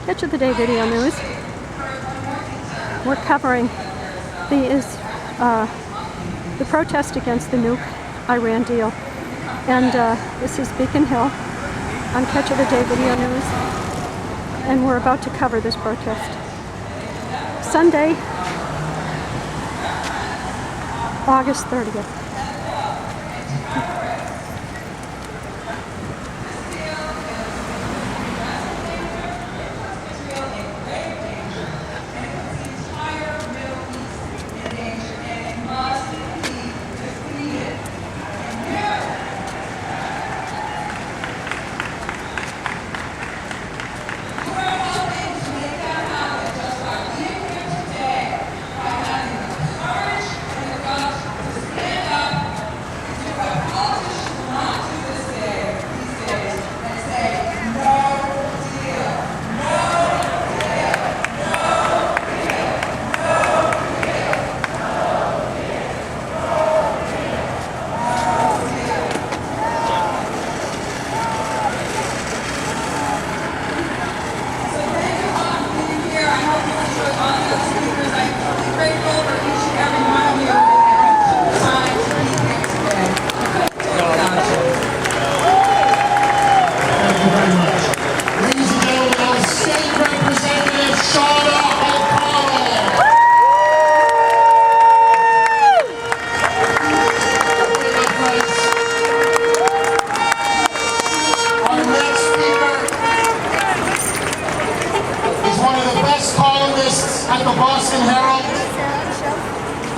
Catch of the Day Video News. We're covering the protest against the nuke Iran deal. And this is Beacon Hill on Catch of the Day Video News. And we're about to cover this protest. Sunday, August 30th.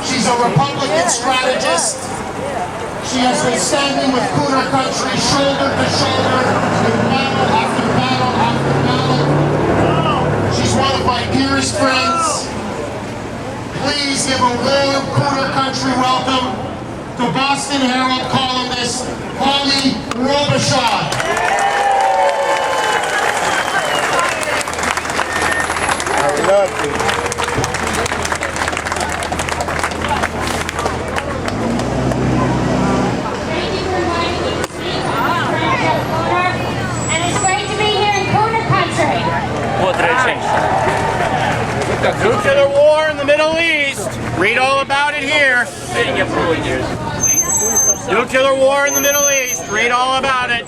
She's a Republican strategist. She has been standing with Kuhner country shoulder to shoulder in battle after battle after battle. She's one of my dearest friends. Please give a warm Kuhner country welcome to Boston Herald columnist Holly Robichaud. I love you. Nuclear war in the Middle East. Read all about it here. Nuclear war in the Middle East. Read all about it.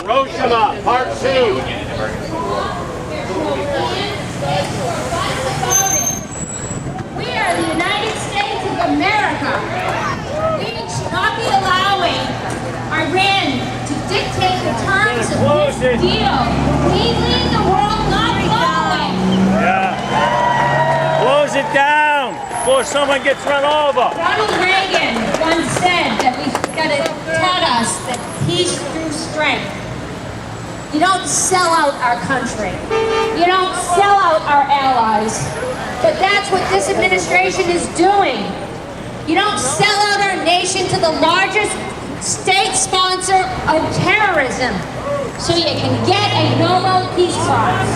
Hiroshima, Part 2. We are the United States of America. We should not be allowing Iran to dictate the terms of this deal. We lead the world, not following. Yeah. Close it down before someone gets run over. Ronald Reagan once said that taught us that peace through strength. You don't sell out our country. You don't sell out our allies. But that's what this administration is doing. You don't sell out our nation to the largest state sponsor of terrorism so you can get a Nobel Peace Prize.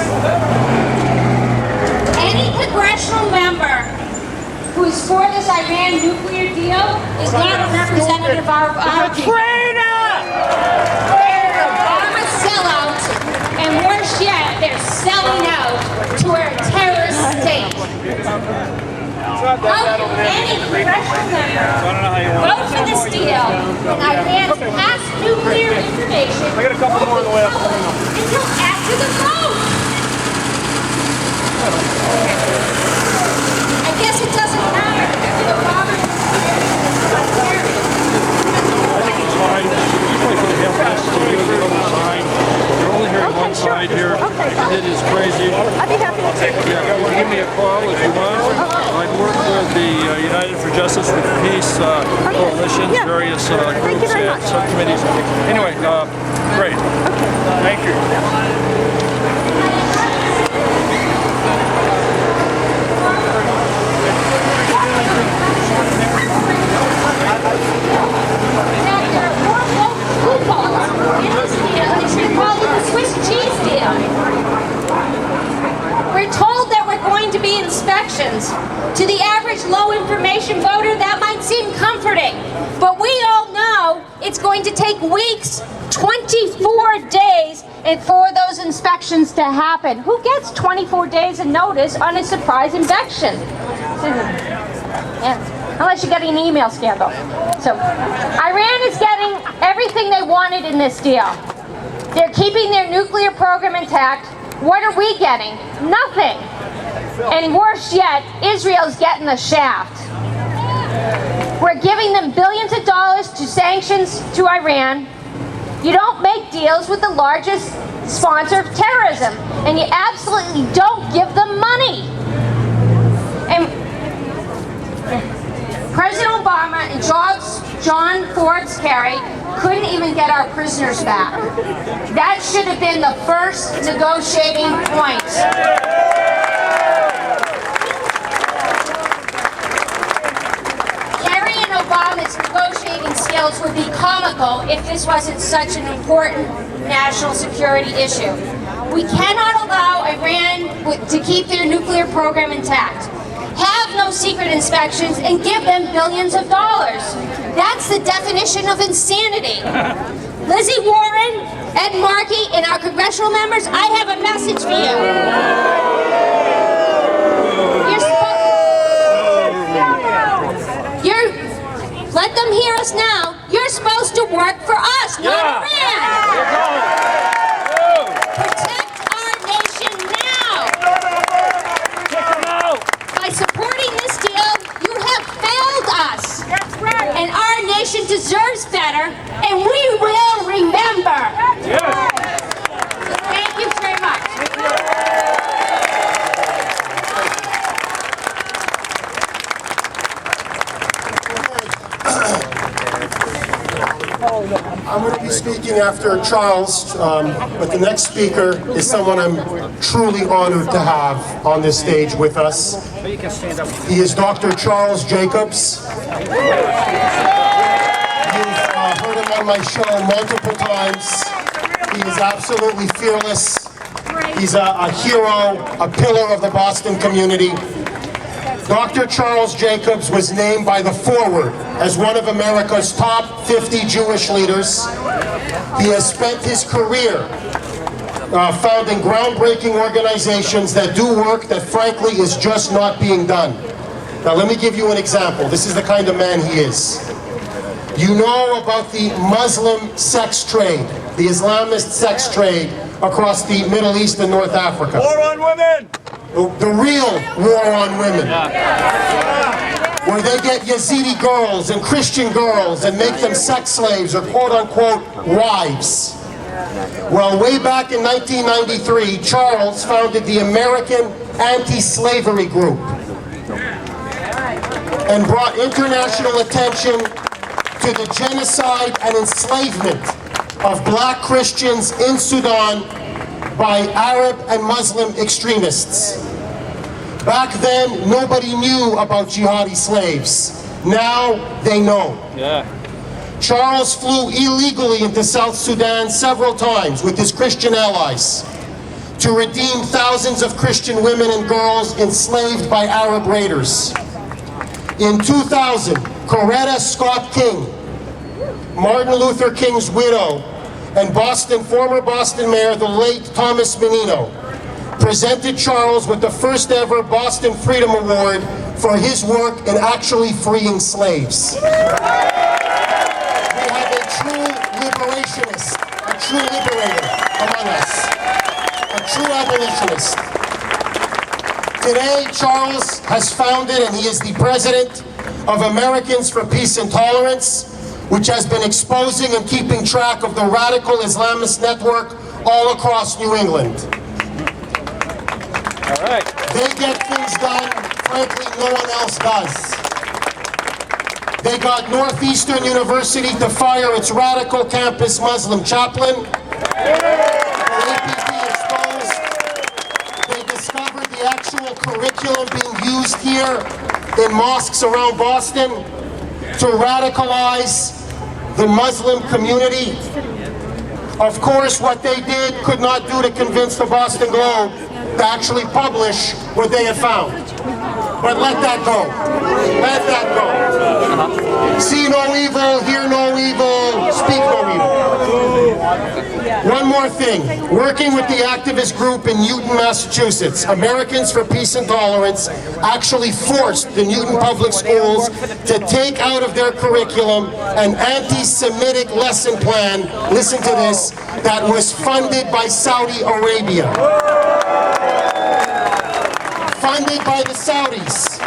Any congressional member who is for this Iran nuclear deal is not a representative of our people. They're an Obama sellout, and worse yet, they're selling out to a terrorist state. How can any congressional member vote for this deal when Iran's past nuclear information I got a couple more on the way up. until after the vote? I guess it doesn't matter if the Obama I think it's fine. Usually for the help to use the other side. You're only hearing one side here. It is crazy. I'd be happy to take it. Yeah, give me a call if you want. I've worked with the United for Justice with Peace coalitions, various groups and subcommittees. Anyway, great. Thank you. We're told that we're going to be inspections. To the average low information voter, that might seem comforting, but we all know it's going to take weeks, 24 days, and for those inspections to happen. Who gets 24 days of notice on a surprise inspection? Yeah. Unless you get an email scandal. So, Iran is getting everything they wanted in this deal. They're keeping their nuclear program intact. What are we getting? Nothing. And worse yet, Israel's getting the shaft. We're giving them billions of dollars to sanctions to Iran. You don't make deals with the largest sponsor of terrorism, and you absolutely don't give them money. And President Obama and John Forbes Kerry couldn't even get our prisoners back. That should have been the first negotiating point. Kerry and Obama's negotiating skills would be comical if this wasn't such an important national security issue. We cannot allow Iran to keep their nuclear program intact, have no secret inspections, and give them billions of dollars. That's the definition of insanity. Lizzie Warren, Ed Markey, and our congressional members, I have a message for you. Let them hear us now. You're supposed to work for us, not Iran. Protect our nation now. By supporting this deal, you have failed us. That's right. And our nation deserves better, and we will remember. Thank you very much. I'm going to be speaking after Charles, but the next speaker is someone I'm truly honored to have on this stage with us. He is Dr. Charles Jacobs. You've heard him on my show multiple times. He is absolutely fearless. He's a hero, a pillar of the Boston community. Dr. Charles Jacobs was named by The Forward as one of America's top 50 Jewish leaders. He has spent his career founding groundbreaking organizations that do work that frankly is just not being done. Now let me give you an example. This is the kind of man he is. You know about the Muslim sex trade, the Islamist sex trade across the Middle East and North Africa. War on women! The real war on women. Where they get Yazidi girls and Christian girls and make them sex slaves or quote-unquote wives. Well, way back in 1993, Charles founded the American Anti-Slavery Group and brought international attention to the genocide and enslavement of black Christians in Sudan by Arab and Muslim extremists. Back then, nobody knew about jihadi slaves. Now, they know. Charles flew illegally into South Sudan several times with his Christian allies to redeem thousands of Christian women and girls enslaved by Arab raiders. In 2000, Coretta Scott King, Martin Luther King's widow, and former Boston Mayor, the late Thomas Menino, presented Charles with the first ever Boston Freedom Award for his work in actually freeing slaves. We have a true liberationist, a true liberator among us, a true abolitionist. Today, Charles has founded, and he is the president of Americans for Peace and Tolerance, which has been exposing and keeping track of the radical Islamist network all across New England. All right. They get things done, frankly, no one else does. They got Northeastern University to fire its radical campus Muslim chaplain. APT exposed. They discovered the actual curriculum being used here in mosques around Boston to radicalize the Muslim community. Of course, what they did could not do to convince the Boston Globe to actually publish what they had found. But let that go. Let that go. See no evil, hear no evil, speak no evil. One more thing. Working with the activist group in Newton, Massachusetts, Americans for Peace and Tolerance actually forced the Newton Public Schools to take out of their curriculum an anti-Semitic lesson plan, listen to this, that was funded by Saudi Arabia. Funded by the Saudis.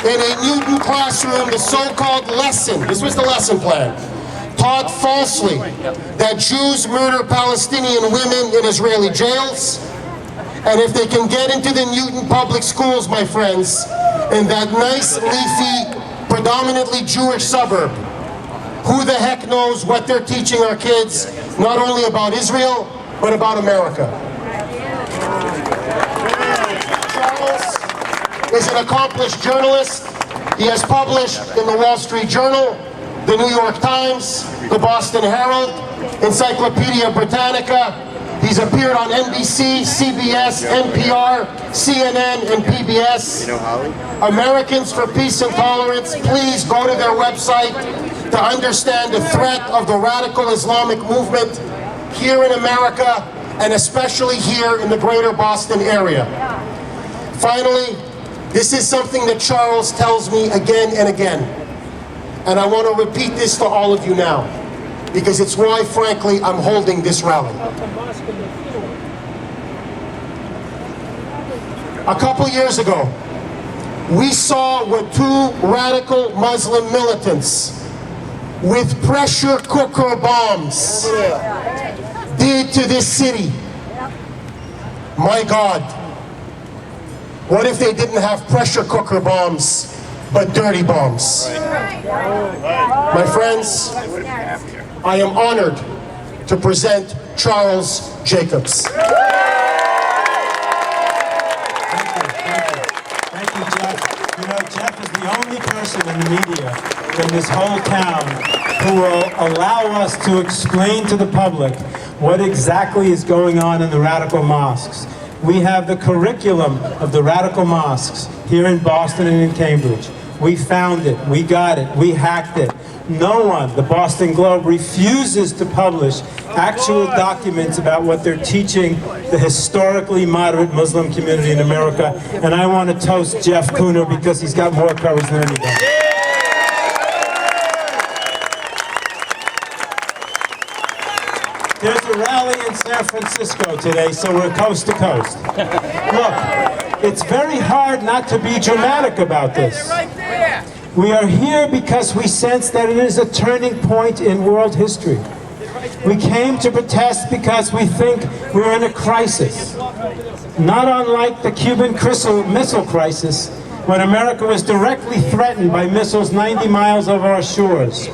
In a Newton classroom, the so-called lesson, this was the lesson plan, taught falsely that Jews murder Palestinian women in Israeli jails, and if they can get into the Newton public schools, my friends, in that nice, leafy, predominantly Jewish suburb, who the heck knows what they're teaching our kids, not only about Israel, but about America. Charles is an accomplished journalist. He has published in the Wall Street Journal, the New York Times, the Boston Herald, Encyclopedia Britannica. He's appeared on NBC, CBS, NPR, CNN, and PBS. Americans for Peace and Tolerance, please go to their website to understand the threat of the radical Islamic movement here in America, and especially here in the greater Boston area. Finally, this is something that Charles tells me again and again. And I want to repeat this to all of you now, because it's why, frankly, I'm holding this rally. A couple years ago, we saw what two radical Muslim militants with pressure cooker bombs did to this city. My God, what if they didn't have pressure cooker bombs, but dirty bombs? My friends, I am honored to present Charles Jacobs. Thank you, Jeff. You know, Jeff is the only person in the media in this whole town who will allow us to explain to the public what exactly is going on in the radical mosques. We have the curriculum of the radical mosques here in Boston and in Cambridge. We found it, we got it, we hacked it. No one, the Boston Globe, refuses to publish actual documents about what they're teaching the historically moderate Muslim community in America. And I want to toast Jeff Kuhner because he's got more courage than anybody. There's a rally in San Francisco today, so we're coast to coast. Look, it's very hard not to be dramatic about this. We are here because we sense that it is a turning point in world history. We came to protest because we think we're in a crisis. Not unlike the Cuban Missile Crisis, when America was directly threatened by missiles 90 miles over our shores.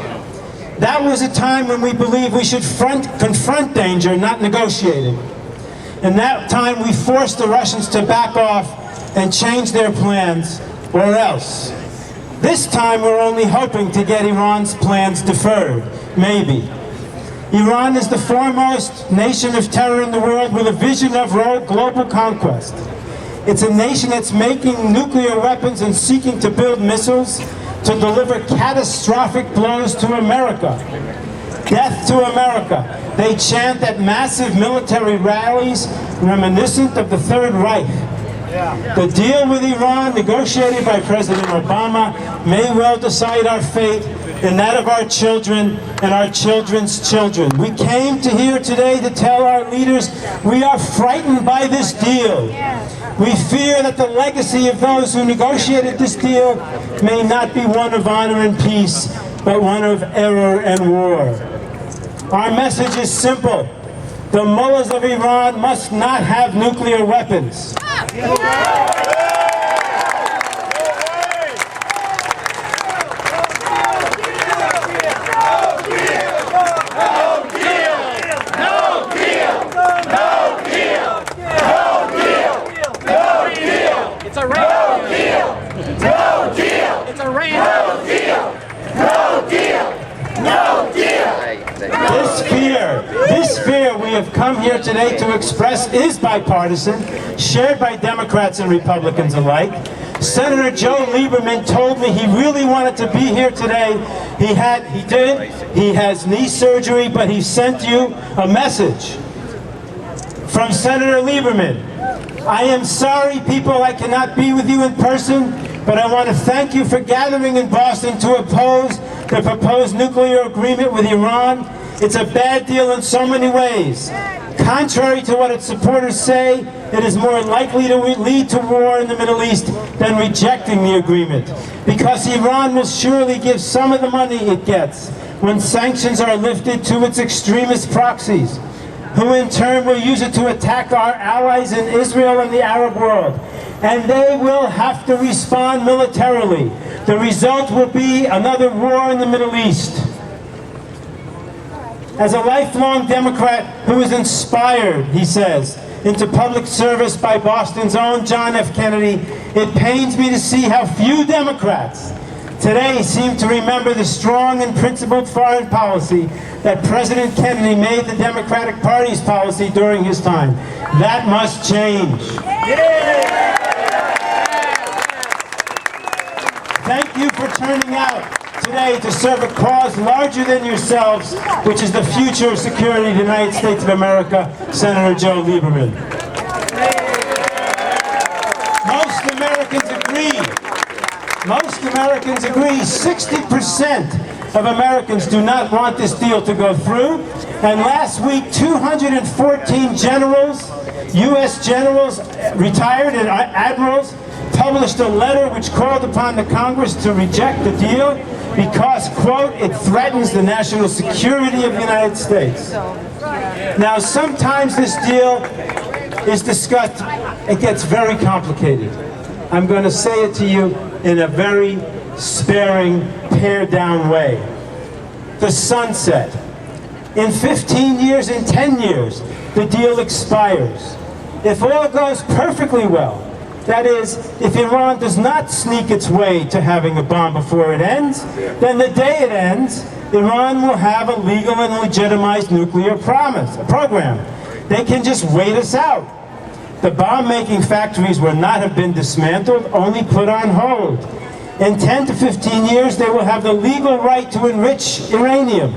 That was a time when we believed we should confront danger, not negotiate it. In that time, we forced the Russians to back off and change their plans, or else. This time, we're only hoping to get Iran's plans deferred, maybe. Iran is the foremost nation of terror in the world with a vision of global conquest. It's a nation that's making nuclear weapons and seeking to build missiles to deliver catastrophic blows to America. Death to America. They chant at massive military rallies reminiscent of the Third Reich. The deal with Iran, negotiated by President Obama, may well decide our fate and that of our children and our children's children. We came to here today to tell our leaders we are frightened by this deal. We fear that the legacy of those who negotiated this deal may not be one of honor and peace, but one of error and war. Our message is simple. The mullahs of Iran must not have nuclear weapons. It's a no deal. No deal. It's a no deal. No deal. No deal. This fear we have come here today to express is bipartisan, shared by Democrats and Republicans alike. Senator Joe Lieberman told me he really wanted to be here today. He has knee surgery, but he sent you a message. From Senator Lieberman, I am sorry, people, I cannot be with you in person, but I want to thank you for gathering in Boston to oppose the proposed nuclear agreement with Iran. It's a bad deal in so many ways. Contrary to what its supporters say, it is more likely to lead to war in the Middle East than rejecting the agreement, because Iran will surely give some of the money it gets when sanctions are lifted to its extremist proxies, who in turn will use it to attack our allies in Israel and the Arab world. And they will have to respond militarily. The result will be another war in the Middle East. As a lifelong Democrat who is inspired, he says, into public service by Boston's own John F. Kennedy, it pains me to see how few Democrats today seem to remember the strong and principled foreign policy that President Kennedy made the Democratic Party's policy during his time. That must change. Thank you for turning out today to serve a cause larger than yourselves, which is the future of security of the United States of America, Senator Joe Lieberman. Most Americans agree, 60% of Americans do not want this deal to go through. And last week, 214 generals, U.S. generals, retired and admirals, published a letter which called upon the Congress to reject the deal because, quote, it threatens the national security of the United States. Now, sometimes this deal is discussed, it gets very complicated. I'm going to say it to you in a very sparing, pared-down way. The sunset. In 15 years, in 10 years, the deal expires. If all goes perfectly well, that is, if Iran does not sneak its way to having a bomb before it ends, then the day it ends, Iran will have a legal and legitimized nuclear program. They can just wait us out. The bomb-making factories will not have been dismantled, only put on hold. In 10 to 15 years, they will have the legal right to enrich uranium.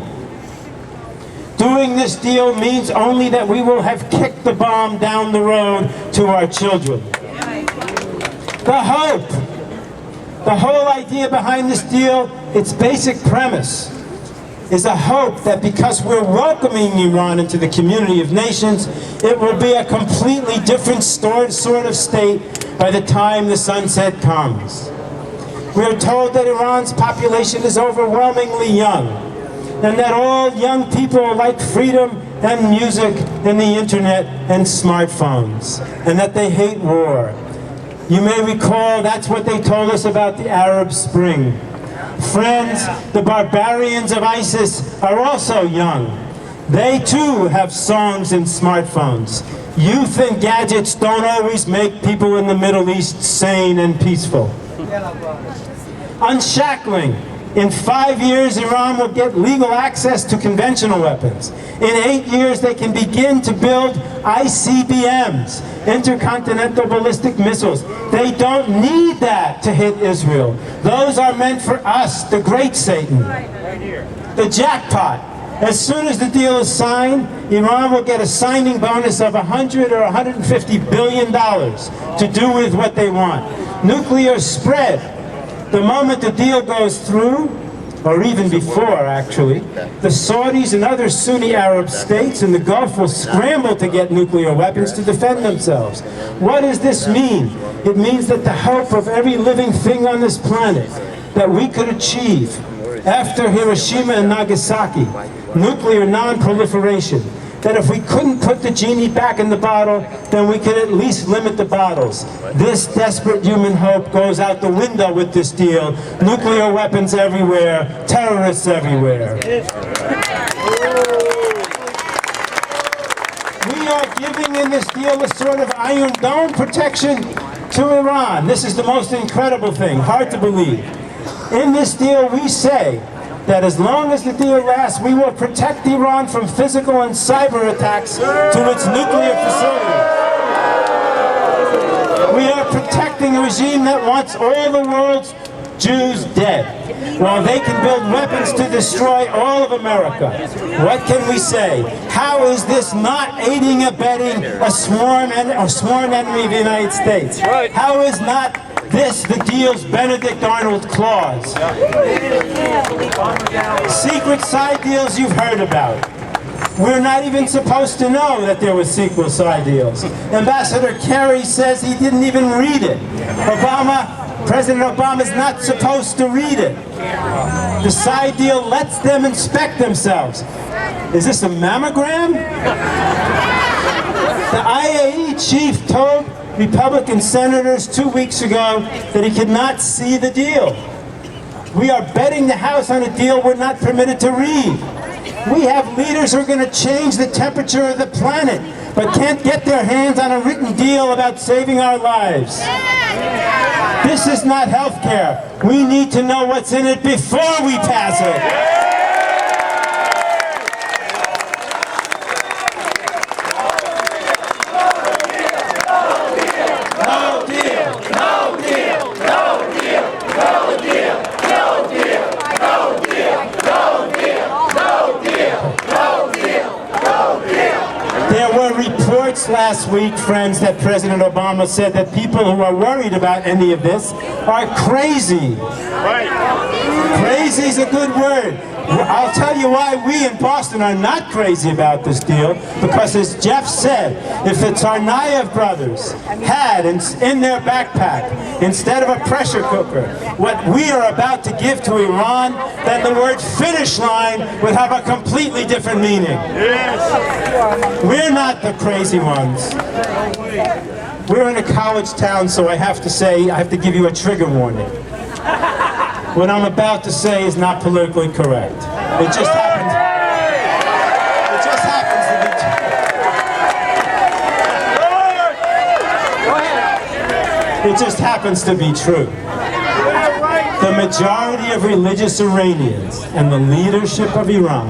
Doing this deal means only that we will have kicked the bomb down the road to our children. The hope, the whole idea behind this deal, its basic premise, is a hope that because we're welcoming Iran into the community of nations, it will be a completely different sort of state by the time the sunset comes. We are told that Iran's population is overwhelmingly young, and that all young people like freedom and music and the internet and smartphones, and that they hate war. You may recall that's what they told us about the Arab Spring. Friends, the barbarians of ISIS are also young. They too have songs and smartphones. Youth and gadgets don't always make people in the Middle East sane and peaceful. Unshackling. In 5 years, Iran will get legal access to conventional weapons. In 8 years, they can begin to build ICBMs, intercontinental ballistic missiles. They don't need that to hit Israel. Those are meant for us, the great Satan. The jackpot. As soon as the deal is signed, Iran will get a signing bonus of $100 or $150 billion to do with what they want. Nuclear spread. The moment the deal goes through, or even before actually, the Saudis and other Sunni Arab states in the Gulf will scramble to get nuclear weapons to defend themselves. What does this mean? It means that the hope of every living thing on this planet that we could achieve after Hiroshima and Nagasaki, nuclear non-proliferation, that if we couldn't put the genie back in the bottle, then we could at least limit the bottles. This desperate human hope goes out the window with this deal. Nuclear weapons everywhere, terrorists everywhere. We are giving in this deal a sort of Iron Dome protection to Iran. This is the most incredible thing, hard to believe. In this deal, we say that as long as the deal lasts, we will protect Iran from physical and cyber attacks to its nuclear facilities. We are protecting a regime that wants all the world's Jews dead, while they can build weapons to destroy all of America. What can we say? How is this not aiding and abetting a sworn enemy of the United States? How is not this the deal's Benedict Arnold clause? Secret side deals you've heard about. We're not even supposed to know that there were secret side deals. Ambassador Kerry says he didn't even read it. President Obama's not supposed to read it. The side deal lets them inspect themselves. Is this a mammogram? The IAE chief told Republican senators 2 weeks ago that he could not see the deal. We are betting the House on a deal we're not permitted to read. We have leaders who are going to change the temperature of the planet, but can't get their hands on a written deal about saving our lives. This is not health care. We need to know what's in it before we pass it. No deal, no deal, no deal, no deal, no deal, no deal, no deal, no deal, no deal, no deal. There were reports last week, friends, that President Obama said that people who are worried about any of this are crazy. Crazy is a good word. I'll tell you why we in Boston are not crazy about this deal, because as Jeff said, if the Tsarnaev brothers had in their backpack, instead of a pressure cooker, what we are about to give to Iran, then the word finish line would have a completely different meaning. We're not the crazy ones. We're in a college town, so I have to give you a trigger warning. What I'm about to say is not politically correct. It just happens to be. It just happens to be true. The majority of religious Iranians and the leadership of Iran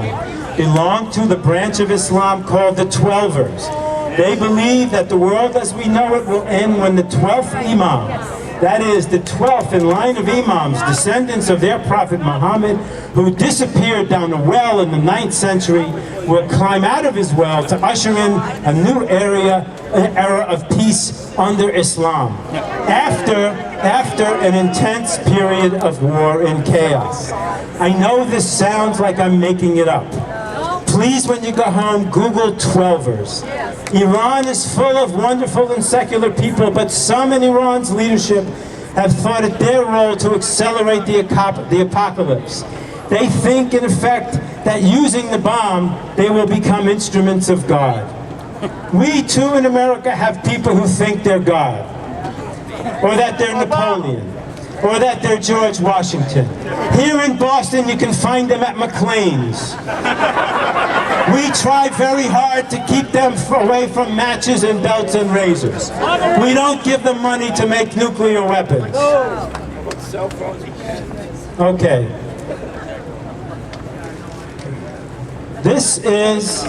belong to the branch of Islam called the Twelvers. They believe that the world as we know it will end when the 12th Imam, that is, the 12th in line of imams, descendants of their prophet Muhammad, who disappeared down a well in the 9th century, will climb out of his well to usher in a new era of peace under Islam, after an intense period of war and chaos. I know this sounds like I'm making it up. Please, when you go home, Google Twelvers. Iran is full of wonderful and secular people, but some in Iran's leadership have thought it their role to accelerate the apocalypse. They think, in effect, that using the bomb, they will become instruments of God. We, too, in America, have people who think they're God, or that they're Napoleon, or that they're George Washington. Here in Boston, you can find them at McLean's. We try very hard to keep them away from matches and belts and razors. We don't give them money to make nuclear weapons. Okay. This is,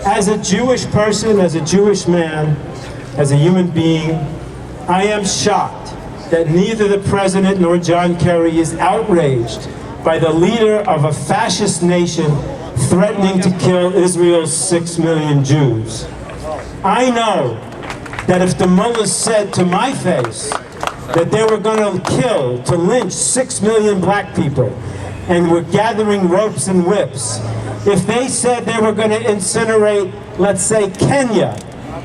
as a Jewish person, as a Jewish man, as a human being, I am shocked that neither the President nor John Kerry is outraged by the leader of a fascist nation threatening to kill Israel's 6 million Jews. I know that if the mullahs said to my face that they were going to lynch 6 million black people, and were gathering ropes and whips, if they said they were going to incinerate, let's say, Kenya,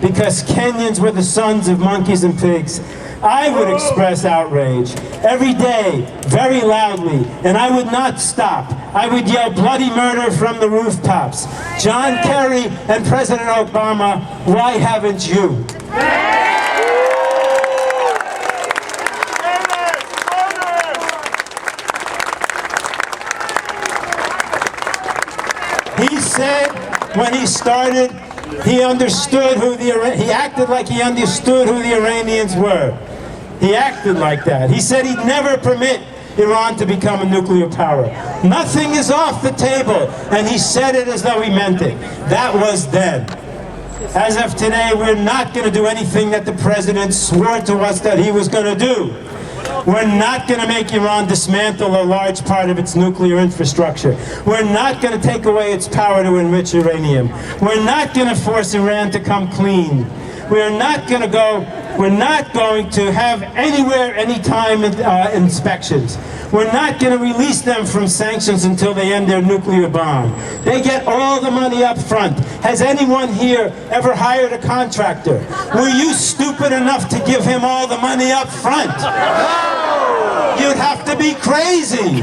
because Kenyans were the sons of monkeys and pigs, I would express outrage every day, very loudly, and I would not stop. I would yell bloody murder from the rooftops. John Kerry and President Obama, why haven't you? He said when he started, he understood he acted like he understood who the Iranians were. He acted like that. He said he'd never permit Iran to become a nuclear power. Nothing is off the table, and he said it as though he meant it. That was then. As of today, we're not going to do anything that the President swore to us that he was going to do. We're not going to make Iran dismantle a large part of its nuclear infrastructure. We're not going to take away its power to enrich uranium. We're not going to force Iran to come clean. We're not going to have anywhere, anytime inspections. We're not going to release them from sanctions until they end their nuclear bomb. They get all the money up front. Has anyone here ever hired a contractor? Were you stupid enough to give him all the money up front? You'd have to be crazy.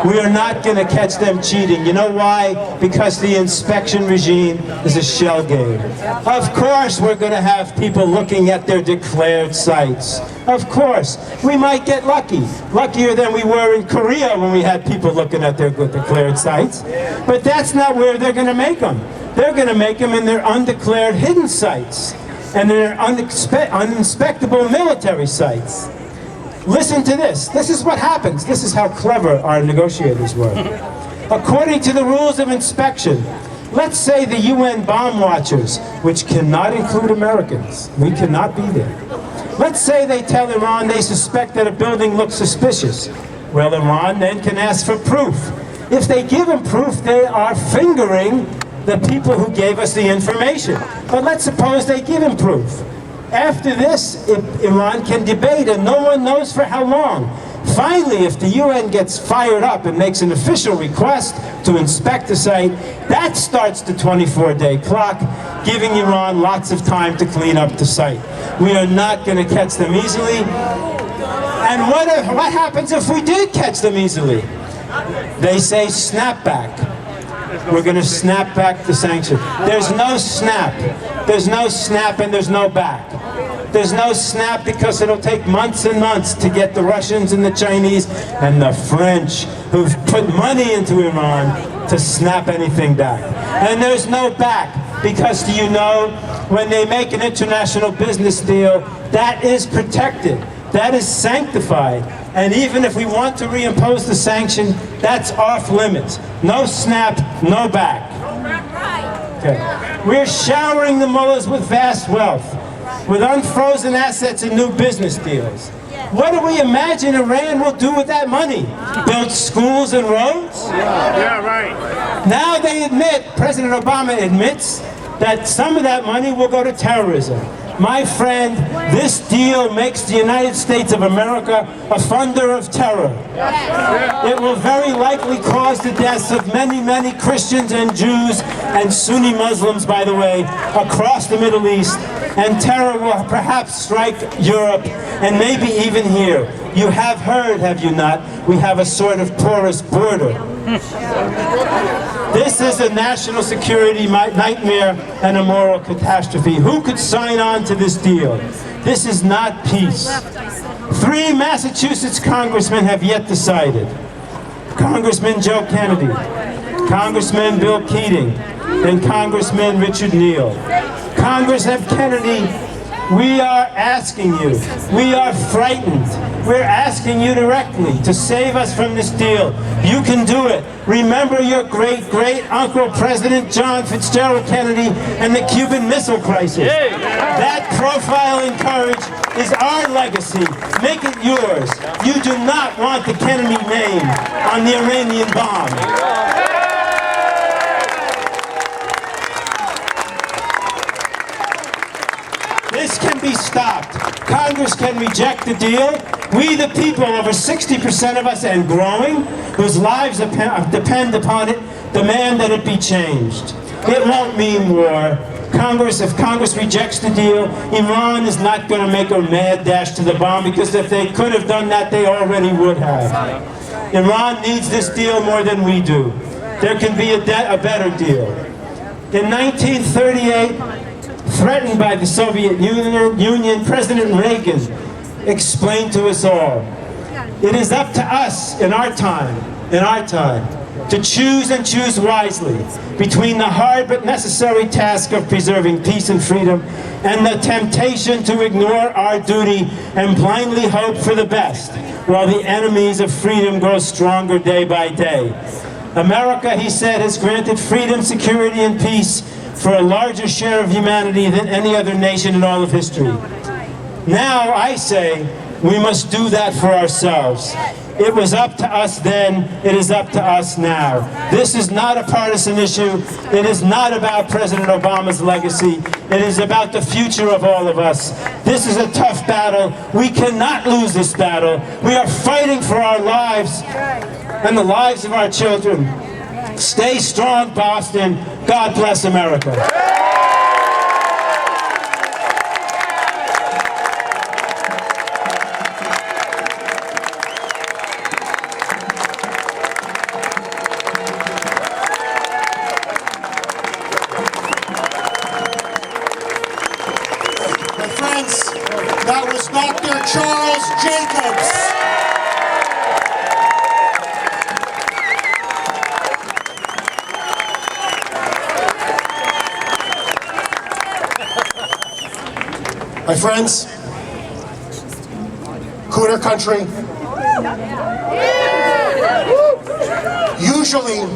We are not going to catch them cheating. You know why? Because the inspection regime is a shell game. Of course we're going to have people looking at their declared sites. Of course. We might get lucky. Luckier than we were in Korea when we had people looking at their declared sites. But that's not where they're going to make them. They're going to make them in their undeclared hidden sites and their uninspectable military sites. Listen to this. This is what happens. This is how clever our negotiators were. According to the rules of inspection, let's say the UN bomb watchers, which cannot include Americans, we cannot be there. Let's say they tell Iran they suspect that a building looks suspicious. Well, Iran then can ask for proof. If they give them proof, they are fingering the people who gave us the information. But let's suppose they give them proof. After this, Iran can debate, and no one knows for how long. Finally, if the UN gets fired up and makes an official request to inspect the site, that starts the 24-day clock, giving Iran lots of time to clean up the site. We are not going to catch them easily. And what happens if we did catch them easily? They say snap back. We're going to snap back the sanction. There's no snap. There's no snap and there's no back. There's no snap because it'll take months and months to get the Russians and the Chinese and the French who've put money into Iran to snap anything back. And there's no back because, do you know, when they make an international business deal, that is protected. That is sanctified. And even if we want to reimpose the sanction, that's off limits. No snap, no back. Okay. We're showering the mullahs with vast wealth, with unfrozen assets and new business deals. What do we imagine Iran will do with that money? Build schools and roads? Yeah, right. Now they admit, President Obama admits, that some of that money will go to terrorism. My friend, this deal makes the United States of America a funder of terror. It will very likely cause the deaths of many, many Christians and Jews and Sunni Muslims, by the way, across the Middle East. And terror will perhaps strike Europe and maybe even here. You have heard, have you not, we have a sort of porous border. This is a national security nightmare and a moral catastrophe. Who could sign on to this deal? This is not peace. 3 Massachusetts congressmen have yet decided. Congressman Joe Kennedy, Congressman Bill Keating, and Congressman Richard Neal. Congressman Kennedy, we are asking you, we are frightened. We're asking you directly to save us from this deal. You can do it. Remember your great-great-uncle, President John Fitzgerald Kennedy, and the Cuban Missile Crisis. That profile and courage is our legacy. Make it yours. You do not want the Kennedy name on the Iranian bomb. This can be stopped. Congress can reject the deal. We, the people, over 60% of us and growing, whose lives depend upon it, demand that it be changed. It won't mean war. If Congress rejects the deal, Iran is not going to make a mad dash to the bomb, because if they could have done that, they already would have. Iran needs this deal more than we do. There can be a better deal. In 1938, threatened by the Soviet Union, President Reagan explained to us all, it is up to us in our time, to choose and choose wisely between the hard but necessary task of preserving peace and freedom and the temptation to ignore our duty and blindly hope for the best while the enemies of freedom grow stronger day by day. America, he said, has granted freedom, security, and peace for a larger share of humanity than any other nation in all of history. Now, I say, we must do that for ourselves. It was up to us then, it is up to us now. This is not a partisan issue. It is not about President Obama's legacy. It is about the future of all of us. This is a tough battle. We cannot lose this battle. We are fighting for our lives and the lives of our children. Stay strong, Boston. God bless America. That was Dr. Charles Jacobs. My friends, Kuhner country, usually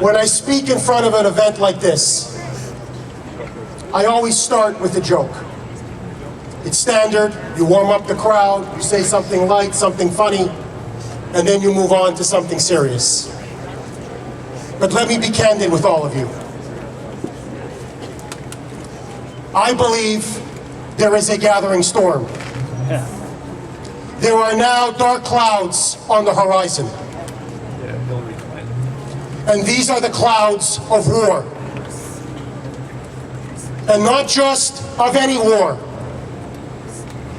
when I speak in front of an event like this, I always start with a joke. It's standard, you warm up the crowd, you say something light, something funny, and then you move on to something serious. But let me be candid with all of you. I believe there is a gathering storm. There are now dark clouds on the horizon. And these are the clouds of war. And not just of any war.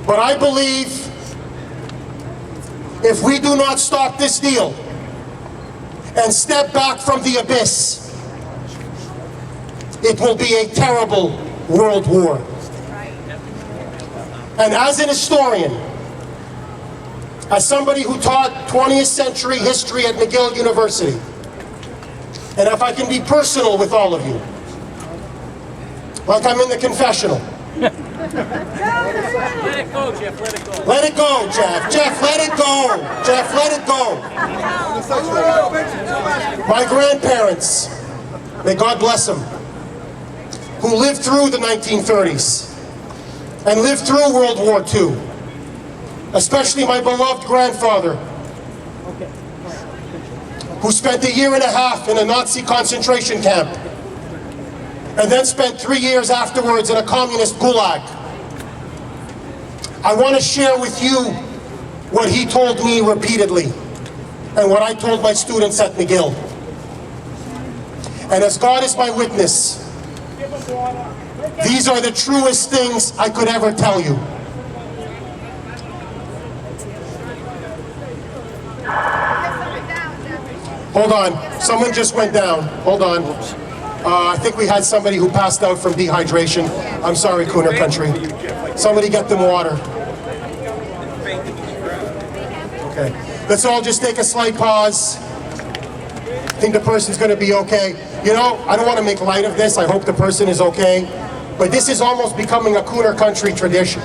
But I believe if we do not stop this deal and step back from the abyss, it will be a terrible world war. And as an historian, as somebody who taught 20th century history at McGill University, and if I can be personal with all of you, like I'm in the confessional. Let it go, Jeff, let it go. Let it go, Jeff. Jeff, let it go. Jeff, let it go. My grandparents, may God bless them, who lived through the 1930s and lived through World War II, especially my beloved grandfather, who spent 1.5 years in a Nazi concentration camp and then spent 3 years afterwards in a communist gulag. I want to share with you what he told me repeatedly and what I told my students at McGill. And as God is my witness, these are the truest things I could ever tell you. Hold on, someone just went down. Hold on. I think we had somebody who passed out from dehydration. I'm sorry, Kuhner country. Somebody get them water. Okay, let's all just take a slight pause. I think the person's going to be okay. You know, I don't want to make light of this. I hope the person is okay. But this is almost becoming a Kuhner country tradition.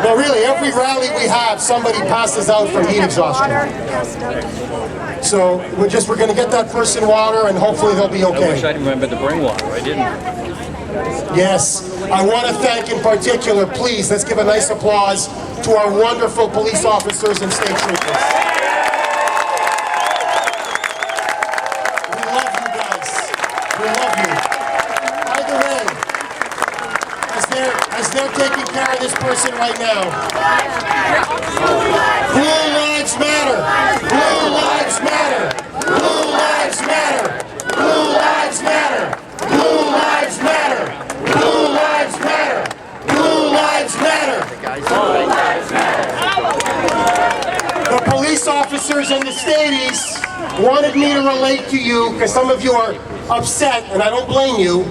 No, really, every rally we have, somebody passes out from heat exhaustion. So we're going to get that person water, and hopefully they'll be okay. I wish I'd remembered to bring water. I didn't. Yes, I want to thank in particular, please, let's give a nice applause to our wonderful police officers and state troopers. We love you guys. We love you. By the way, as they're taking care of this person right now, Blue Lives Matter! Blue Lives Matter! Blue Lives Matter! Blue Lives Matter! Blue Lives Matter! Blue Lives Matter! Blue Lives Matter! Blue Lives Matter! The police officers and the stateies wanted me to relate to you, because some of you are upset, and I don't blame you,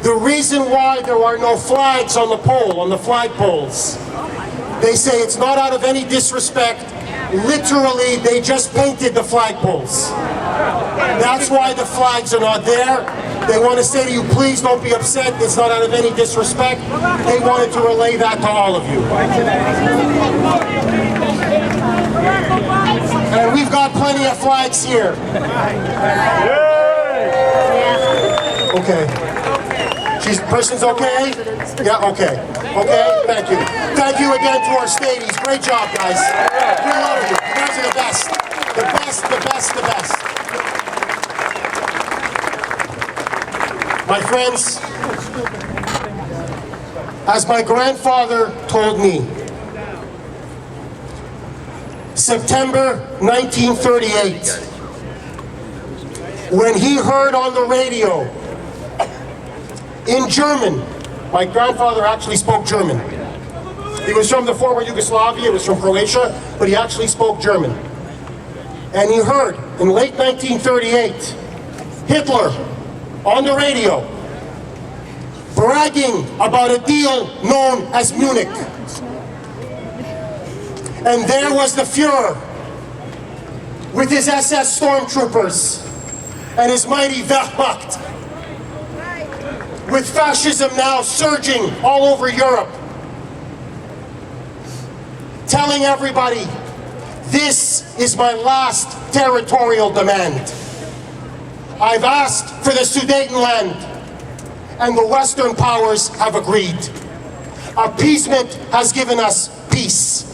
the reason why there are no flags on the pole, on the flagpoles. They say it's not out of any disrespect. Literally, they just painted the flagpoles. That's why the flags are not there. They want to say to you, please don't be upset. It's not out of any disrespect. They wanted to relay that to all of you. And we've got plenty of flags here. Okay. Person's okay? Yeah, okay. Okay, thank you. Thank you again to our Stadies. Great job, guys. We love you. You guys are the best. The best, the best, the best. My friends, as my grandfather told me, September 1938, when he heard on the radio in German, my grandfather actually spoke German. He was from the former Yugoslavia, he was from Croatia, but he actually spoke German. And he heard in late 1938, Hitler on the radio bragging about a deal known as Munich. And there was the Fuhrer with his SS stormtroopers and his mighty Wehrmacht, with fascism now surging all over Europe, telling everybody, this is my last territorial demand. I've asked for the Sudetenland, and the Western powers have agreed. Appeasement has given us peace.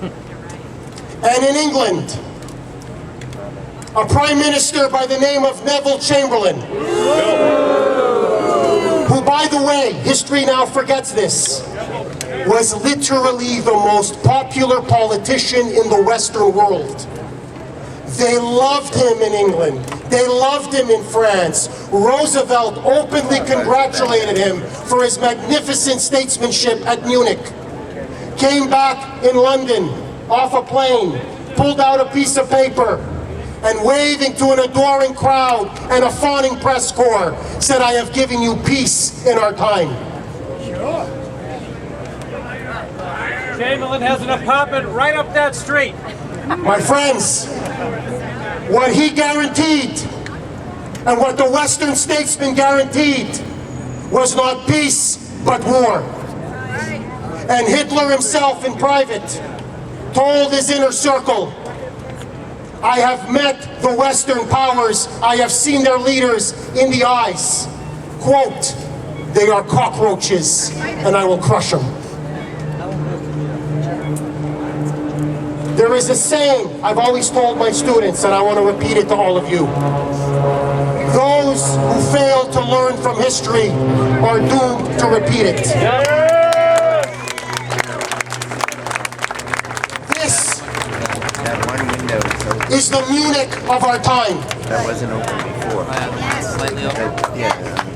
And in England, a Prime Minister by the name of Neville Chamberlain, who, by the way, history now forgets this, was literally the most popular politician in the Western world. They loved him in England. They loved him in France. Roosevelt openly congratulated him for his magnificent statesmanship at Munich. Came back in London, off a plane, pulled out a piece of paper, and waving to an adoring crowd and a fawning press corps, said, I have given you peace in our time. Chamberlain has an apartment right up that street. My friends, what he guaranteed and what the Western statesmen guaranteed was not peace, but war. And Hitler himself in private told his inner circle, I have met the Western powers, I have seen their leaders in the eyes. Quote, they are cockroaches and I will crush them. There is a saying I've always told my students, and I want to repeat it to all of you. Those who fail to learn from history are doomed to repeat it. This is the Munich of our time. That wasn't open before.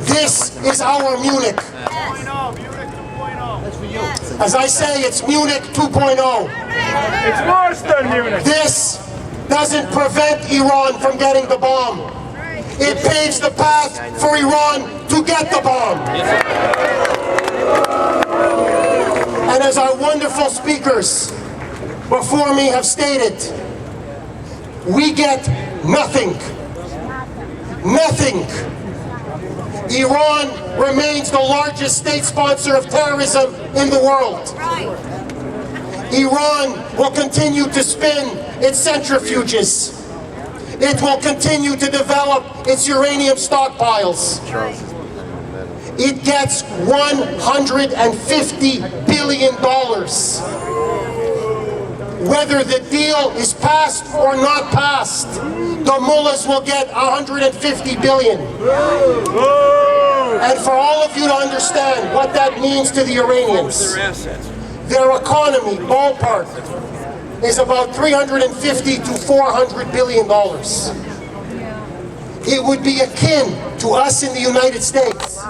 This is our Munich. As I say, it's Munich 2.0. It's worse than Munich. This doesn't prevent Iran from getting the bomb. It paves the path for Iran to get the bomb. And as our wonderful speakers before me have stated, we get nothing. Nothing. Iran remains the largest state sponsor of terrorism in the world. Iran will continue to spin its centrifuges. It will continue to develop its uranium stockpiles. It gets $150 billion. Whether the deal is passed or not passed, the mullahs will get $150 billion. And for all of you to understand what that means to the Iranians, their economy, ballpark, is about $350 to $400 billion. It would be akin to us in the United States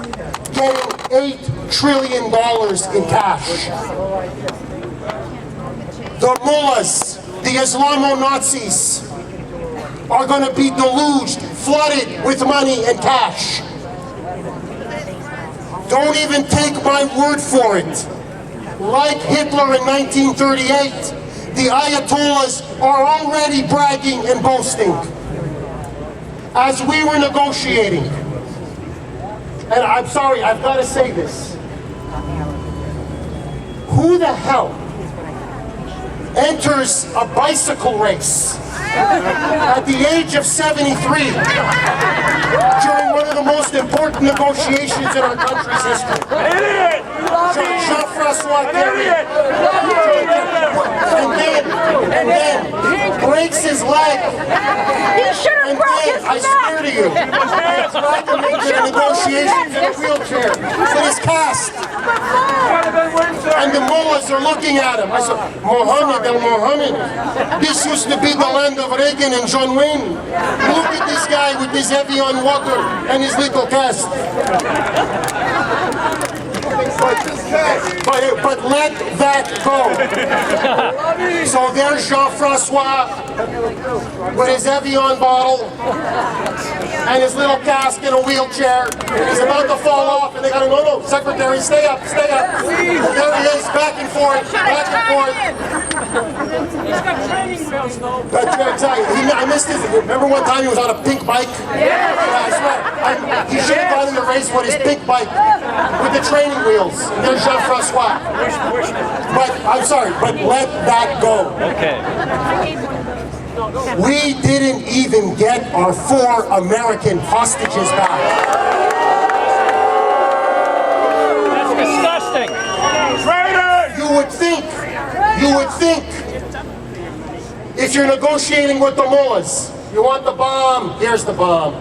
getting $8 trillion in cash. The mullahs, the Islamo-Nazis, are going to be deluged, flooded with money and cash. Don't even take my word for it. Like Hitler in 1938, the Ayatollahs are already bragging and boasting. As we were negotiating, and I'm sorry, I've got to say this. Who the hell enters a bicycle race at the age of 73 during one of the most important negotiations in our country's history. Jean-François Carrier. And then breaks his leg. He should have broke his I swear to you, I tried to make the negotiations in a wheelchair with his cast. And the mullahs are looking at him. I said, Mohammed al-Mohammed, this used to be the land of Reagan and John Wayne. Look at this guy with his Evian water and his little cast. But let that go. So there's Jean-François with his Evian bottle and his little cask in a wheelchair. He's about to fall off, and they gotta no, secretary, stay up, stay up. There he is, back and forth, back and forth. He's got training wheels though. But I tell you, I missed his. Remember one time he was on a pink bike? Yeah, I swear. He should have gone in the race with his pink bike with the training wheels. There's Jean-François. But I'm sorry, but let that go. Okay. We didn't even get our 4 American hostages back. That's disgusting. You would think, if you're negotiating with the mullahs, you want the bomb, here's the bomb.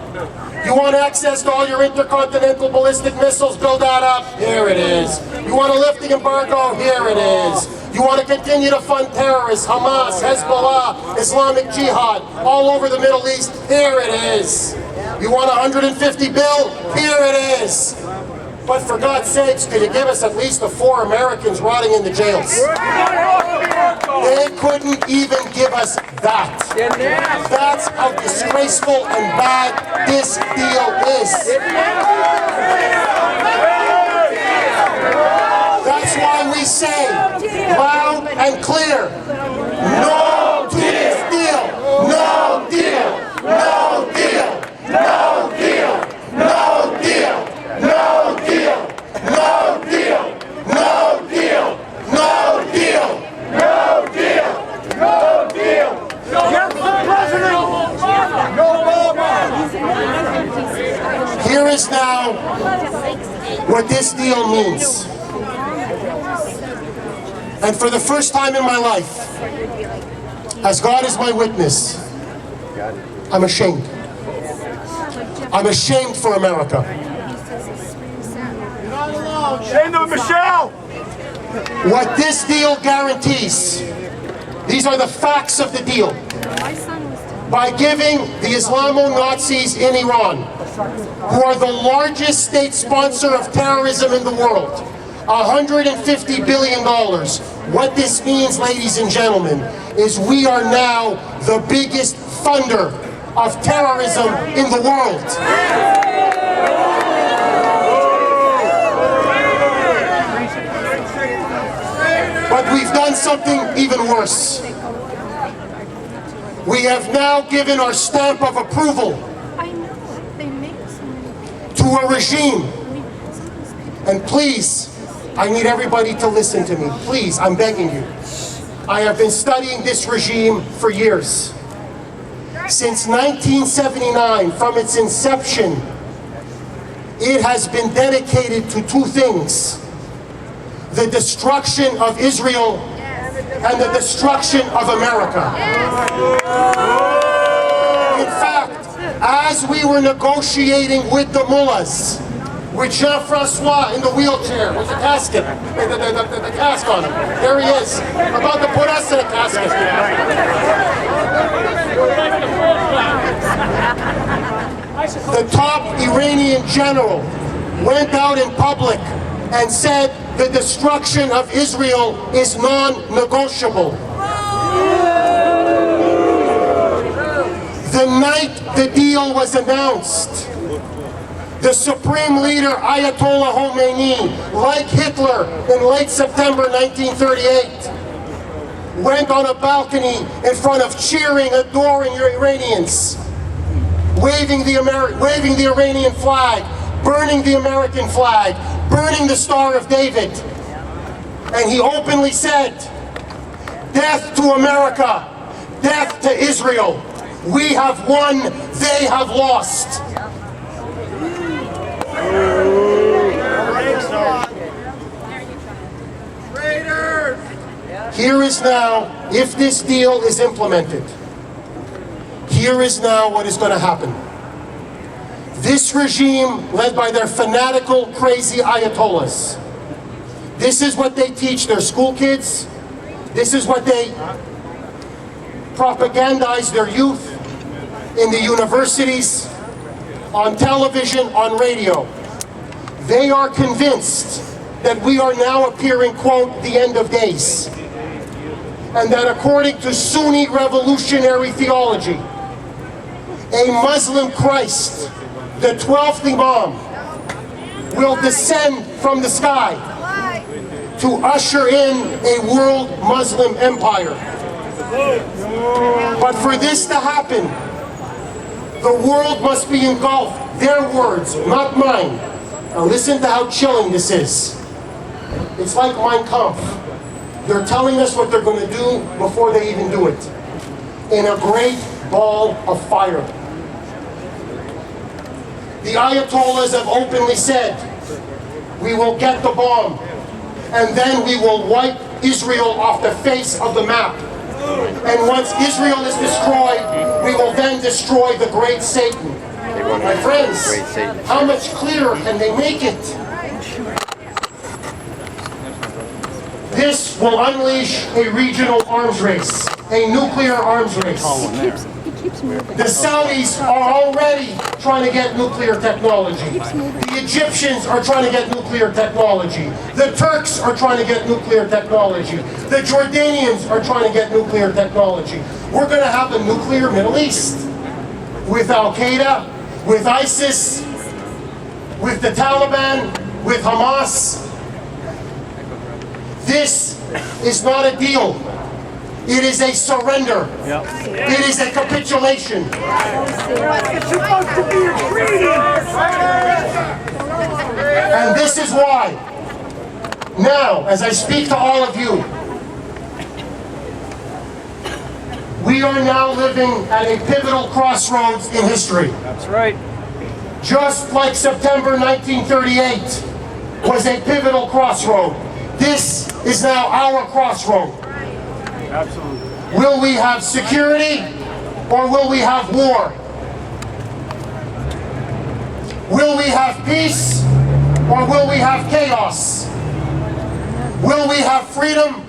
You want access to all your intercontinental ballistic missiles, build that up, here it is. You want to lift the embargo, here it is. You want to continue to fund terrorists, Hamas, Hezbollah, Islamic Jihad, all over the Middle East, here it is. You want 150 bill, here it is. But for God's sakes, could you give us at least the 4 Americans rotting in the jails? They couldn't even give us that. That's how disgraceful and bad this deal is. That's why we say, loud and clear, no to this deal, no deal, no deal, no deal, no deal, no deal, no deal, no deal, no deal, no deal, no deal. Here is now what this deal means. And for the first time in my life, as God is my witness, I'm ashamed. I'm ashamed for America. Shame on Michelle! What this deal guarantees, these are the facts of the deal. By giving the Islamo-Nazis in Iran, who are the largest state sponsor of terrorism in the world, $150 billion. What this means, ladies and gentlemen, is we are now the biggest funder of terrorism in the world. But we've done something even worse. We have now given our stamp of approval to a regime. And please, I need everybody to listen to me. Please, I'm begging you. I have been studying this regime for years. Since 1979, from its inception, it has been dedicated to 2 things: the destruction of Israel and the destruction of America. In fact, as we were negotiating with the mullahs, with Jean-François in the wheelchair, with the casket, the cask on him, there he is, about to put us in a casket. The top Iranian general went out in public and said the destruction of Israel is non-negotiable. The night the deal was announced, the supreme leader Ayatollah Khomeini, like Hitler in late September 1938, went on a balcony in front of cheering, adoring Iranians, waving the Iranian flag, burning the American flag, burning the Star of David. And he openly said, Death to America. Death to Israel. We have won, they have lost. Here is now, if this deal is implemented, here is now what is going to happen. This regime, led by their fanatical, crazy Ayatollahs, this is what they teach their school kids. This is what they propagandize their youth in the universities, on television, on radio. They are convinced that we are now appearing, quote, the end of days. And that according to Sunni revolutionary theology, a Muslim Christ, the 12th Imam, will descend from the sky to usher in a world Muslim empire. But for this to happen, the world must be engulfed. Their words, not mine. Now listen to how chilling this is. It's like Mein Kampf. They're telling us what they're going to do before they even do it. In a great ball of fire. The Ayatollahs have openly said, we will get the bomb, and then we will wipe Israel off the face of the map. And once Israel is destroyed, we will then destroy the great Satan. My friends, how much clearer can they make it? This will unleash a regional arms race, a nuclear arms race. He keeps moving. The Saudis are already trying to get nuclear technology. The Egyptians are trying to get nuclear technology. The Turks are trying to get nuclear technology. The Jordanians are trying to get nuclear technology. We're going to have a nuclear Middle East with Al-Qaeda, with ISIS, with the Taliban, with Hamas. This is not a deal. It is a surrender. It is a capitulation. It's supposed to be a treaty. And this is why, now, as I speak to all of you, we are now living at a pivotal crossroads in history. That's right. Just like September 1938 was a pivotal crossroad, this is now our crossroad. Absolutely. Will we have security or will we have war? Will we have peace or will we have chaos? Will we have freedom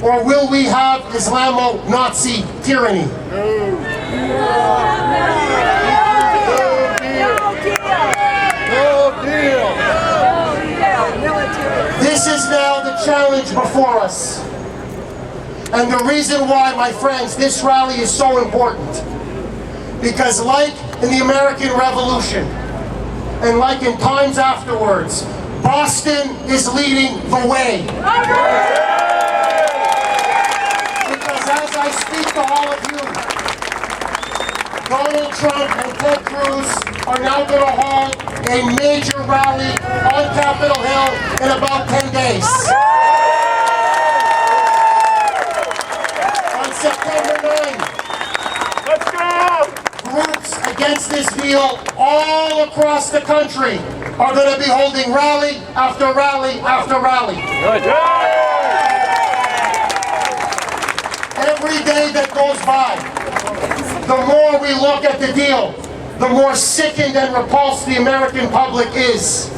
or will we have Islamo-Nazi tyranny? This is now the challenge before us. And the reason why, my friends, this rally is so important, because like in the American Revolution, and like in times afterwards, Boston is leading the way. Because as I speak to all of you, Donald Trump and Ted Cruz are now going to hold a major rally on Capitol Hill in about 10 days. September 9th. Let's go! Groups against this deal all across the country are going to be holding rally after rally after rally. Good. Every day that goes by, the more we look at the deal, the more sickened and repulsed the American public is.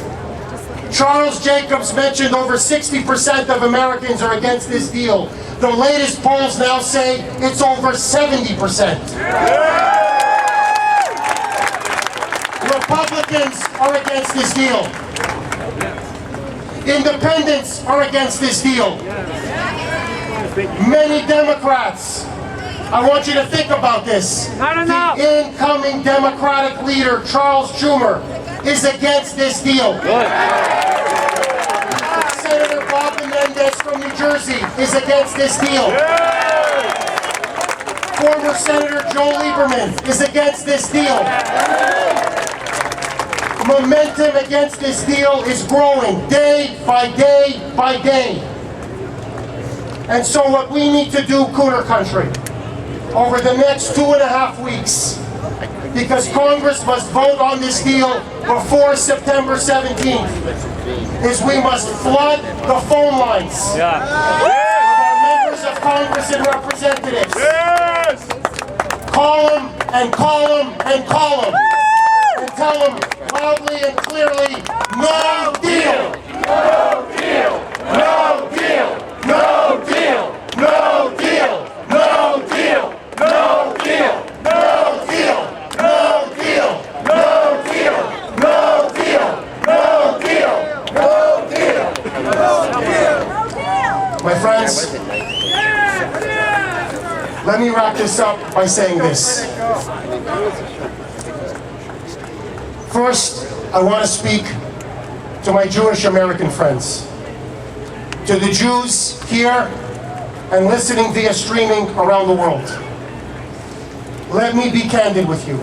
Charles Jacobs mentioned over 60% of Americans are against this deal. The latest polls now say it's over 70%. Republicans are against this deal. Independents are against this deal. Many Democrats. I want you to think about this. The incoming Democratic leader, Charles Schumer, is against this deal. Senator Bob Menendez from New Jersey is against this deal. Former Senator Joe Lieberman is against this deal. Momentum against this deal is growing day by day by day. And so what we need to do, Kuhner country, over the next 2.5 weeks, because Congress must vote on this deal before September 17th, is we must flood the phone lines of our members of Congress and representatives. Call them and call them and call them and tell them loudly and clearly, no deal! No deal! No deal! No deal! No deal! No deal! No deal! No deal! No deal! No deal! No deal! No deal! No deal! My friends, let me wrap this up by saying this. First, I want to speak to my Jewish American friends, to the Jews here and listening via streaming around the world. Let me be candid with you.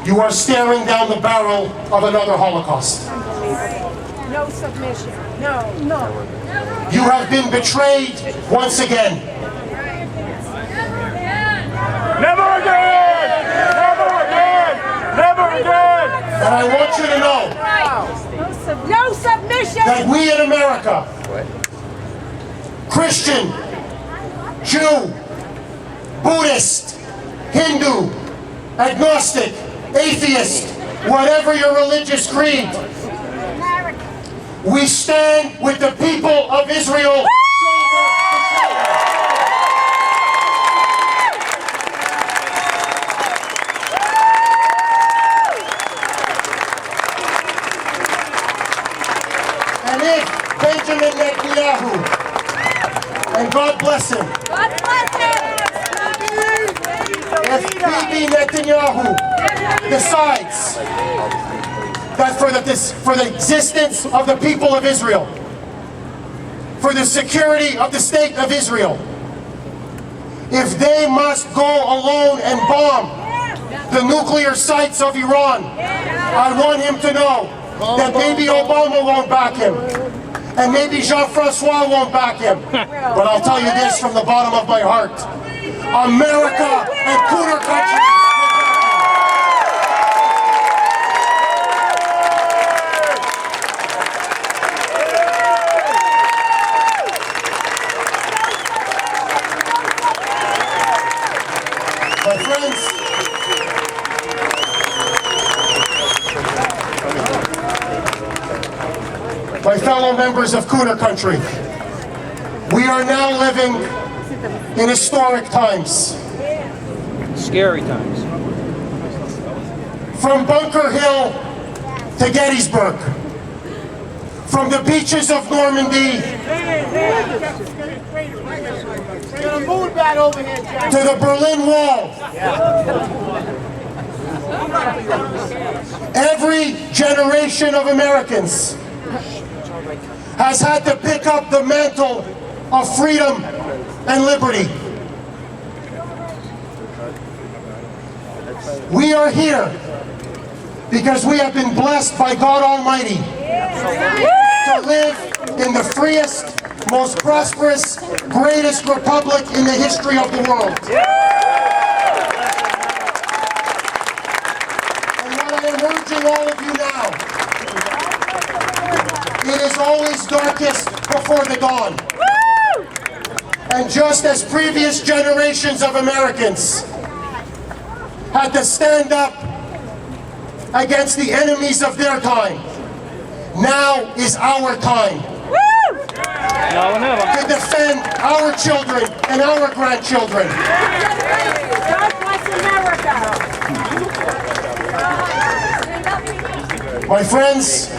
You are staring down the barrel of another Holocaust. No submission. No, no. You have been betrayed once again. Never again! Never again! Never again! And I want you to know No submission! that we in America, Christian, Jew, Buddhist, Hindu, agnostic, atheist, whatever your religious creed, we stand with the people of Israel. And if Benjamin Netanyahu, and God bless him, if Bibi Netanyahu decides that for the existence of the people of Israel, for the security of the state of Israel, if they must go alone and bomb the nuclear sites of Iran, I want him to know that maybe Obama won't back him, and maybe Jean-Francois won't back him. But I'll tell you this from the bottom of my heart. America and Kuhner country. My friends, my fellow members of Kuhner country, we are now living in historic times. Scary times. From Bunker Hill to Gettysburg, from the beaches of Normandy to the Berlin Wall. Every generation of Americans has had to pick up the mantle of freedom and liberty. We are here because we have been blessed by God Almighty to live in the freest, most prosperous, greatest republic in the history of the world. And what I am urging all of you now, it is always darkest before the dawn. And just as previous generations of Americans had to stand up against the enemies of their time, now is our time to defend our children and our grandchildren. God bless America! My friends,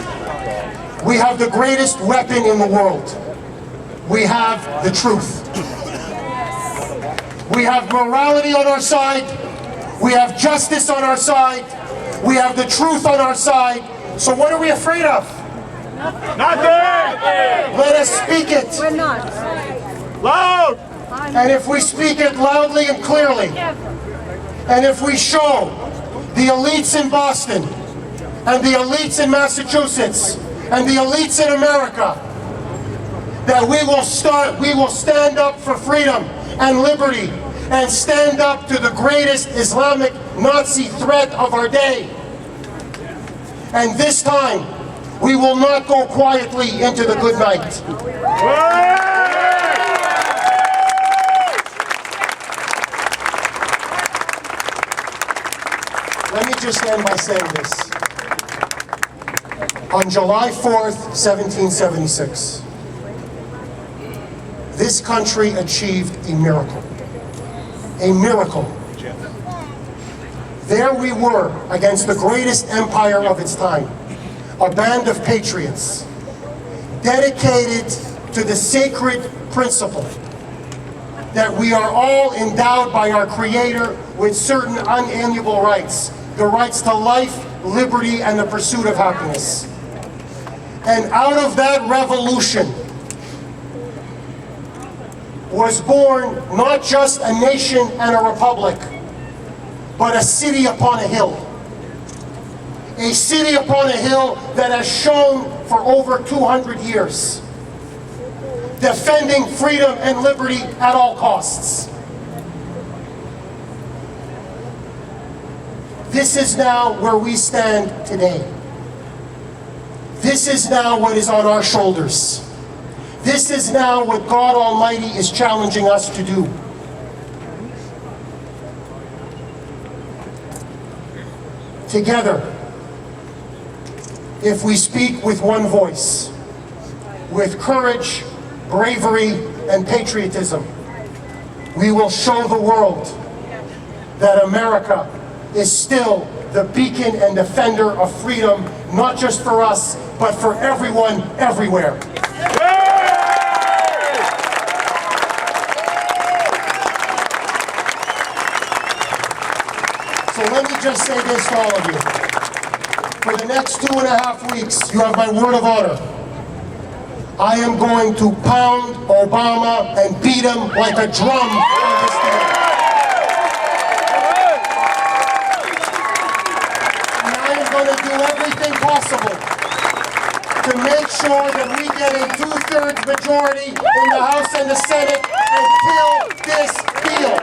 we have the greatest weapon in the world. We have the truth. We have morality on our side. We have justice on our side. We have the truth on our side. So what are we afraid of? Nothing! Let us speak it. We're not. Loud! And if we speak it loudly and clearly, and if we show the elites in Boston, and the elites in Massachusetts, and the elites in America, that we will stand up for freedom and liberty and stand up to the greatest Islamic Nazi threat of our day. And this time, we will not go quietly into the good night. Let me just end by saying this. On July 4th, 1776, this country achieved a miracle. A miracle. There we were against the greatest empire of its time, a band of patriots dedicated to the sacred principle that we are all endowed by our Creator with certain unalienable rights, the rights to life, liberty, and the pursuit of happiness. And out of that revolution was born not just a nation and a republic, but a city upon a hill. A city upon a hill that has shown for over 200 years, defending freedom and liberty at all costs. This is now where we stand today. This is now what is on our shoulders. This is now what God Almighty is challenging us to do. Together, if we speak with one voice, with courage, bravery, and patriotism, we will show the world that America is still the beacon and defender of freedom, not just for us, but for everyone, everywhere. So let me just say this to all of you. For the next 2.5 weeks, you have my word of honor. I am going to pound Obama and beat him like a drum on this day. And I am going to do everything possible to make sure that we get a 2/3 majority in the House and the Senate and kill this deal.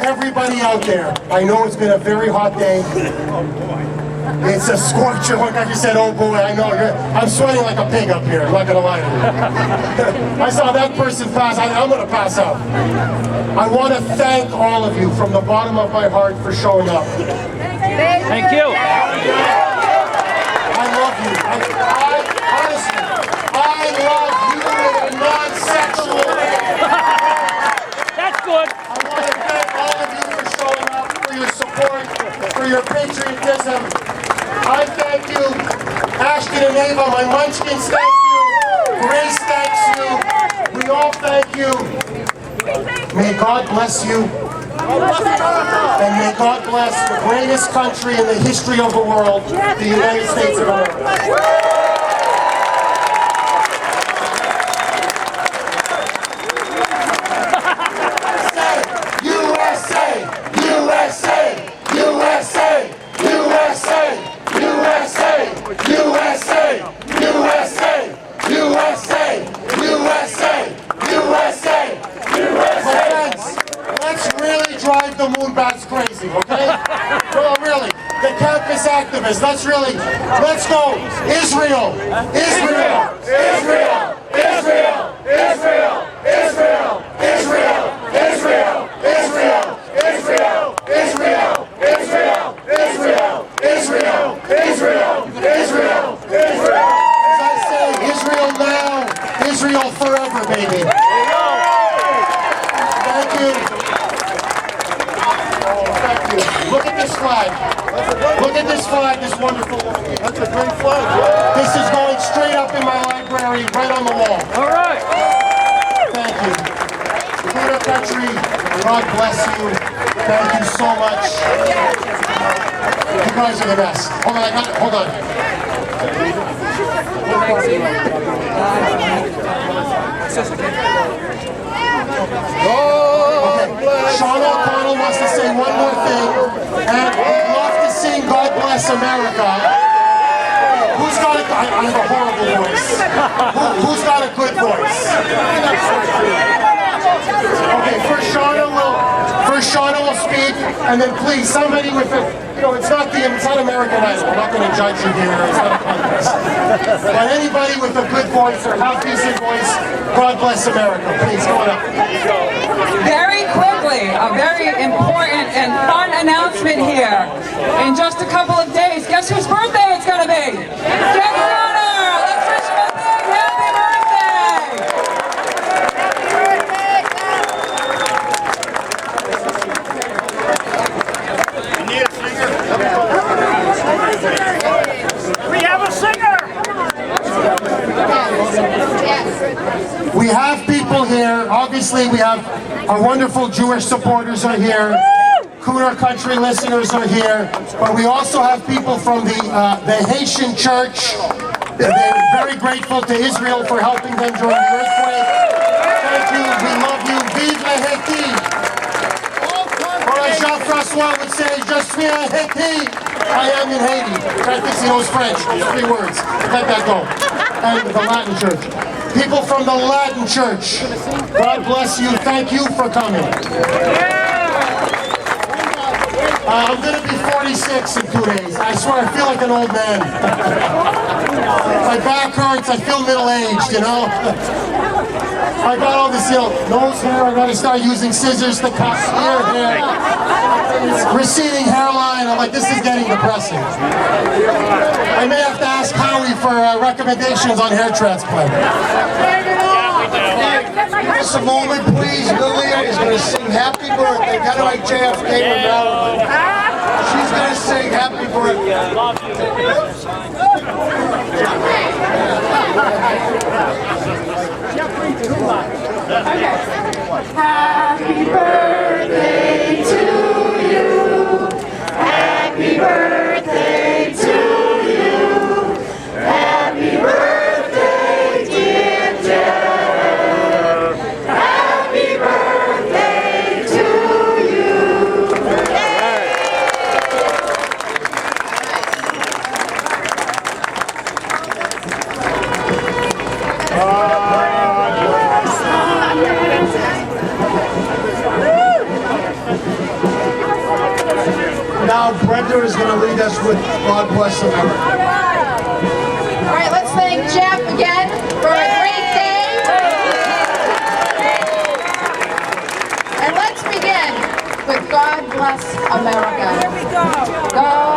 Everybody out there, I know it's been a very hot day. It's a scorcher, like I just said, oh boy, I know. I'm sweating like a pig up here, I'm not going to lie to you. I saw that person pass, I'm going to pass out. I want to thank all of you from the bottom of my heart for showing up. Thank you. I love you. Honestly, I love you in a non-sexual way. That's good. I want to thank all of you for showing up, for your support, for your patriotism. I thank you. Ashton and Ava, my munchkins, thank you. Grace thanks you. We all thank you. May God bless you. And may God bless the greatest country in the history of the world, the United States of America. Drive the moonbats crazy, okay? Well, really, the campus activists, let's go. Israel, Israel, Israel, Israel, Israel, Israel, Israel, Israel, Israel, Israel, Israel, Israel, Israel, Israel, Israel, Israel, Israel. As I say, Israel now, Israel forever, baby. Thank you. Look at this flag. Look at this flag, this wonderful one. That's a great flag. This is going straight up in my library, right on the wall. All right. you. Kuhner country, God bless you. Thank you so much. You guys are the best. Hold on, hold on. Okay. Sean O'Connell wants to say one more thing, and we'd love to sing God Bless America. Who's got a, I have a horrible voice. Who's got a good voice? Okay, first Shauna will speak, and then please, somebody with a, you know, it's not American Idol. We're not going to judge you here. It's not a contest. But anybody with a good voice or half-decent voice, God bless America. Please, go on up. Very quickly, a very important and fun announcement here. In just a couple of days, guess whose birthday it's going to be? Jeff Kuhner! Let's wish him a big happy birthday! We have a singer! We have people here. Obviously, we have our wonderful Jewish supporters are here. Kuhner country listeners are here. But we also have people from the Haitian church. They're very grateful to Israel for helping them during the earthquake. Thank you. We love you. Vive la Haiti. Or as Jean-François would say, je suis un Haiti. I am in Haiti. I think he knows French. 3 words. Let that go. And the Latin church. People from the Latin church. God bless you. Thank you for coming. I'm going to be 46 in 2 days. I swear, I feel like an old man. My back hurts. I feel middle-aged, you know? I got all this, you know, nose hair. I got to start using scissors to cut hair. Receding hairline. I'm like, this is getting depressing. I may have to ask Howie for recommendations on hair transplant. Just a moment, please. Lilia is going to sing Happy Birthday. Kind of like JFK Rebel. She's going to sing Happy Birthday. Happy birthday to you. Happy birthday to you. Happy birthday, dear Jeff. Happy birthday to you. Now Brenda is going to lead us with God Bless America. All right, let's thank Jeff again for a great day. And let's begin with God Bless America. Here we go. God